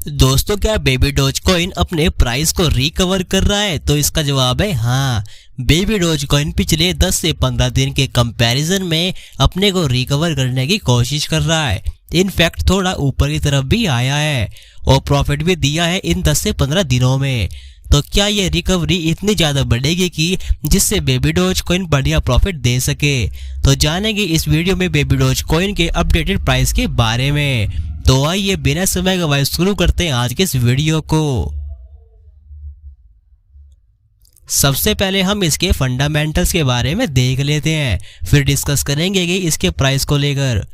दोस्तों, क्या baby Doge coin अपने प्राइस को रिकवर कर रहा है? तो इसका जवाब है हाँ। बेबी डॉज कॉइन पिछले 10 से 15 दिन के कंपैरिजन में अपने को रिकवर करने की कोशिश कर रहा है। इनफैक्ट थोड़ा ऊपर की तरफ भी आया है और प्रॉफिट भी दिया है इन 10 से 15 दिनों में। तो क्या ये रिकवरी इतनी ज्यादा बढ़ेगी कि जिससे बेबी डॉज कॉइन बढ़िया प्रॉफिट दे सके? तो जानेंगे इस वीडियो में बेबी डॉज कॉइन के अपडेटेड प्राइस के बारे में। तो आइए बिना समय गवाए शुरू करते हैं आज के इस वीडियो को। सबसे पहले हम इसके फंडामेंटल्स के बारे में देख लेते हैं, फिर डिस्कस करेंगे कि इसके प्राइस को लेकर।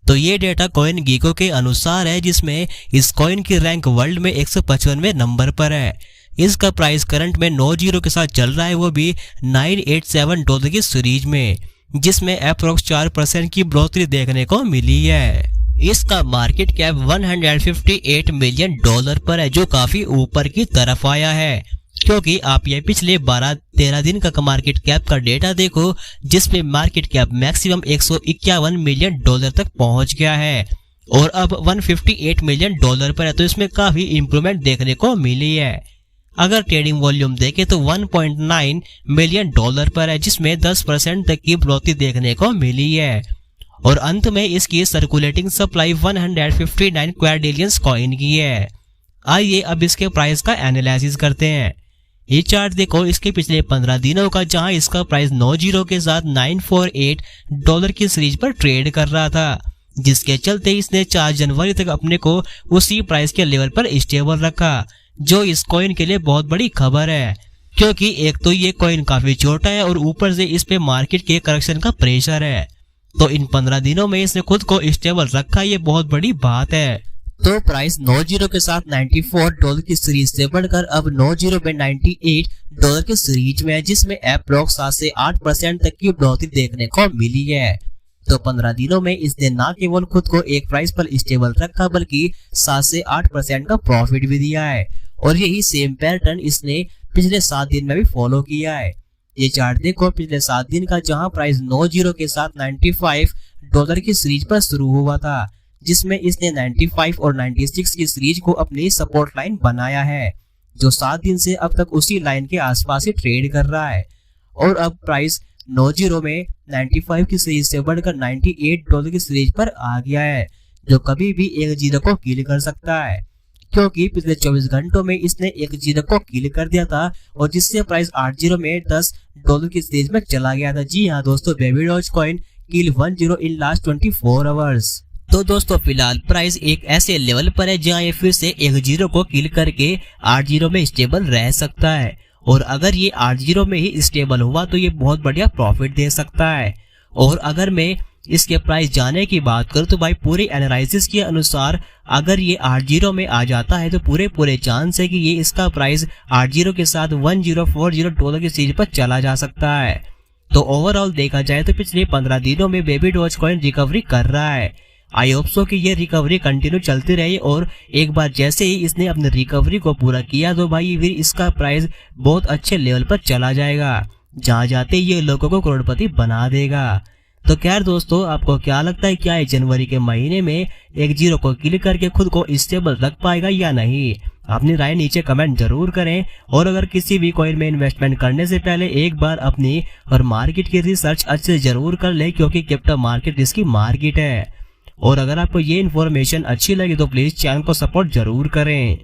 तो ये डेटा कॉइन गीको के अनुसार है, जिसमें इस कॉइन की रैंक वर्ल्ड में 155वें नंबर पर है। इसका प्राइस करंट में 90 के साथ चल रहा है, वो भी $987 की सीरीज में, जिसमें अप्रोक्स 4% की बढ़ोतरी देखने को मिली है। इसका मार्केट कैप $158 मिलियन पर है, जो काफी ऊपर की तरफ आया है। क्योंकि आप ये पिछले 12-13 दिन का मार्केट कैप का डेटा देखो, जिसमें मार्केट कैप मैक्सिमम $151 मिलियन तक पहुंच गया है और अब $158 मिलियन पर है। तो इसमें काफी इंप्रूवमेंट देखने को मिली है। अगर ट्रेडिंग वॉल्यूम देखें तो 1.9 मिलियन पर है, जिसमें 10% तक की बढ़ोतरी देखने को मिली है। और अंत में इसकी सर्कुलेटिंग सप्लाई 159 क्वाड्रिलियन कॉइन की है। आइए अब इसके प्राइस का एनालिसिस करते हैं। ये चार्ट देखो इसके पिछले 15 दिनों का, जहां इसका प्राइस 90 के साथ $948 की सीरीज पर ट्रेड कर रहा था, जिसके चलते इसने 4 जनवरी तक अपने को उसी प्राइस के लेवल पर स्टेबल रखा, जो इस कॉइन के लिए बहुत बड़ी खबर है। क्योंकि एक तो ये कॉइन काफी छोटा है और ऊपर से इस पे मार्केट के करेक्शन का प्रेशर है। तो इन 15 दिनों में इसने खुद को स्टेबल रखा, ये बहुत बड़ी बात है। तो प्राइस 90 के साथ $94 की सीरीज से बढ़कर अब 90 में $98 की सीरीज में है, जिसमें अप्रोक्स 7 से 8% तक की बढ़ोतरी देखने को मिली है। तो 15 दिनों में इसने न केवल खुद को एक प्राइस पर स्टेबल रखा, बल्कि 7 से 8% का प्रॉफिट भी दिया है। और यही सेम पैटर्न इसने पिछले 7 दिन में भी फॉलो किया है। ये चार्ट देखो पिछले 7 दिन का, जहां प्राइस 90 के साथ $95 की सीरीज पर शुरू हुआ था, जिसमें इसने 95 और 96 की सीरीज को अपनी सपोर्ट लाइन बनाया है, जो 7 दिन से अब तक उसी लाइन के आसपास ही ट्रेड कर रहा है। और अब प्राइस 90 में 95 की सीरीज से बढ़कर $98 की सीरीज पर आ गया है, जो कभी भी एक जीरो को किल कर सकता है। क्योंकि पिछले 24 घंटों में इसने एक जीरो को किल कर दिया था, और जिससे प्राइस 80 में $10 की सीरीज में चला गया था। जी हाँ दोस्तों, Baby Doge Coin kill 10 in last 24 hours. तो दोस्तों फिलहाल प्राइस एक ऐसे लेवल पर है जहां ये फिर से एक जीरो को किल करके 80 में स्टेबल रह सकता है। और अगर ये 80 में ही स्टेबल हुआ तो ये बहुत बढ़िया प्रॉफिट दे सकता है। और अगर मैं इसके प्राइस जाने की बात करूं तो भाई पूरी एनालिसिस के अनुसार अगर ये 80 में आ जाता है तो पूरे चांस है कि ये इसका प्राइस 80 के साथ $1040 की सीरीज पर चला जा सकता है। तो ओवरऑल देखा जाए तो पिछले 15 दिनों में बेबी डॉज कॉइन रिकवरी कर रहा है। आई होप सो कि ये रिकवरी कंटिन्यू चलती रही, और एक बार जैसे ही इसने अपनी रिकवरी को पूरा किया तो भाई फिर इसका प्राइस बहुत अच्छे लेवल पर चला जाएगा, जहां जाते ये लोगों को करोड़पति बना देगा। तो खैर दोस्तों, आपको क्या लगता है, क्या है जनवरी के महीने में एक जीरो को किल करके खुद को स्टेबल रख पाएगा या नहीं? अपनी राय नीचे कमेंट जरूर करें। और अगर किसी भी कॉइन में इन्वेस्टमेंट करने से पहले एक बार अपनी और मार्केट की रिसर्च अच्छे से जरूर कर ले, क्योंकि क्रिप्टो मार्केट इसकी मार्केट है। और अगर आपको ये इन्फॉर्मेशन अच्छी लगी तो प्लीज चैनल को सपोर्ट जरूर करें।